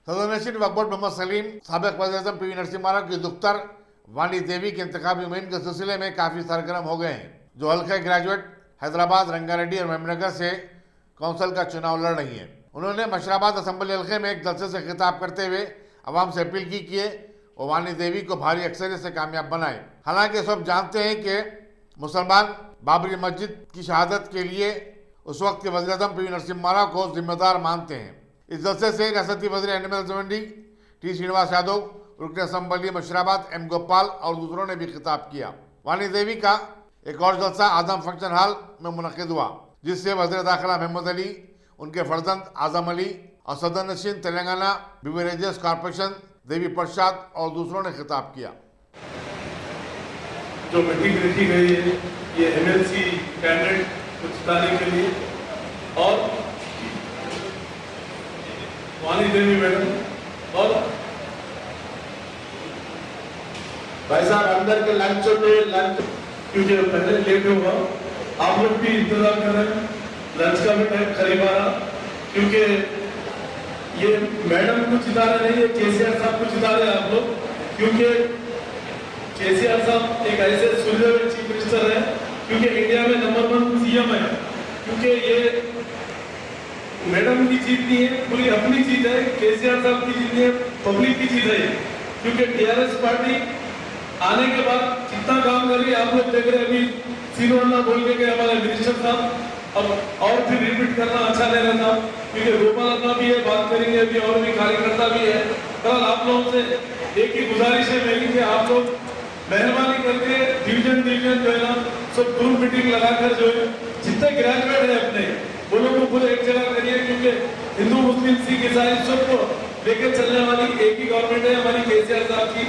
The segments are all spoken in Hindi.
सदर नशीन वक्फ बोर्ड मोहम्मद सलीम साबिक वज़ीर-ए-आज़म पीवी नरसिम्हा राव की दुख्तर वानी देवी के इंतखाबी मुहिम के सिलसिले में काफी सरगर्म हो गए हैं, जो हल्का ग्रेजुएट हैदराबाद, रंगारेड्डी और मेमनगर से काउंसिल का चुनाव लड़ रही हैं। उन्होंने मशराबाद असम्बली हल्के में एक जलसे से खिताब करते हुए अवाम से अपील की कि वो वानी देवी को भारी अक्सरियत से कामयाब बनाए। हालांकि सब जानते हैं कि मुसलमान बाबरी मस्जिद की शहादत के लिए उस वक्त के वज़ीर-ए-आज़म पीवी नरसिम्हा राव को जिम्मेदार मानते हैं। इस जलसे से रियासती वज़ीर animal husbandry T Srinivas Yadav, रुकन असम्बली मशराबाद एम गोपाल और दूसरों ने भी खिताब किया। वानी देवी का एक और जलसा आजम फंक्शन हॉल में मुनक़िद हुआ, जिससे वज़ीर दाखिला महमूद अली, उनके फर्जंद आजम अली और सदर नशीन तेलंगाना बिवरेजेस कॉर्पोरेशन देवी प्रसाद और दूसरों ने खिताब किया। जो मीटिंग रखी गई है ये एमएलसी कैंडिडेट को जिताने के लिए और वानी देवी मैडम और भाई साहब अंदर के लंच क्योंकि पहले लेट हुआ, आप लोग भी इंतजार कर रहे हैं, लंच का भी टाइम करीब आ रहा, क्योंकि ये मैडम को जिता रहे नहीं, ये केसीआर साहब को जिता रहे आप लोग, क्योंकि केसीआर साहब एक ऐसे सुलझे हुए चीफ मिनिस्टर है, क्योंकि इंडिया में नंबर 1 सीएम है, क्योंकि ये मैडम की जीत नहीं है, पूरी अपनी जीत है, केसीआर साहब की जीत नहीं है, पब्लिक की जीत है, क्योंकि टीआरएस पार्टी आने के बाद कितना काम कर रही है आप लोग देख रहे हैं। अभी सीनोना बोल के गए हमारे मिनिस्टर साहब, अब और फिर रिपीट करना अच्छा नहीं रहता, क्योंकि गोपाल भी है, बात करेंगे अभी और भी कार्यकर्ता भी है। कल आप लोगों से एक ही गुजारिश है मेरी कि आप लोग मेहरबानी करके डिवीजन जो है ना सब ग्रुप मीटिंग लगाकर जो है जितने ग्रेजुएट है अपने वो लोग को पूरे एक जगह करिए, क्योंकि हिंदू मुस्लिम सिख ईसाई सबको लेकर चलने वाली एक ही गवर्नमेंट है हमारी केसीआर साहब की,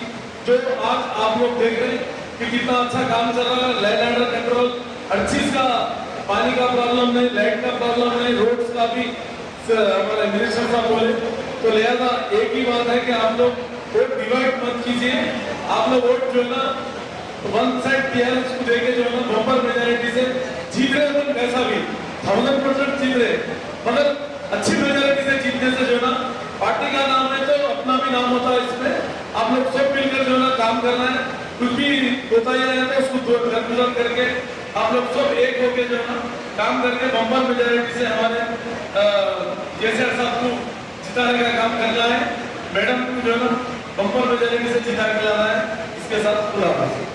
जो आज आप लोग देख रहे हैं कि कितना अच्छा काम चल रहा है। लैंड अंडर कंट्रोल, हर चीज का, पानी का प्रॉब्लम नहीं, लाइट का प्रॉब्लम नहीं, रोड्स का भी हमारे मिनिस्टर साहब बोले। तो लिहाजा एक ही बात है कि आप लोग वोट डिवाइड मत कीजिए, आप लोग वोट जो है ना वन साइड टीआरएस को देके जो है ना बम्पर मेजॉरिटी से जीत रहे हैं, कैसा भी 1000% जीत रहे, मगर अच्छी मेजॉरिटी से जीतने से जो है ना पार्टी का नाम है तो अपना भी नाम होता है। इसमें आप लोग सब मिलकर जो है ना काम करना है, कुछ भी होता ही है तो उसको गुजर करके आप लोग सब एक होके जो है ना काम करके बम्पर मेजॉरिटी से हमारे केसीआर साहब को जिताने का काम करना है, मैडम को जो है ना बम्पर मेजॉरिटी से जिता के लाना है। इसके साथ खुदा हाफिज़।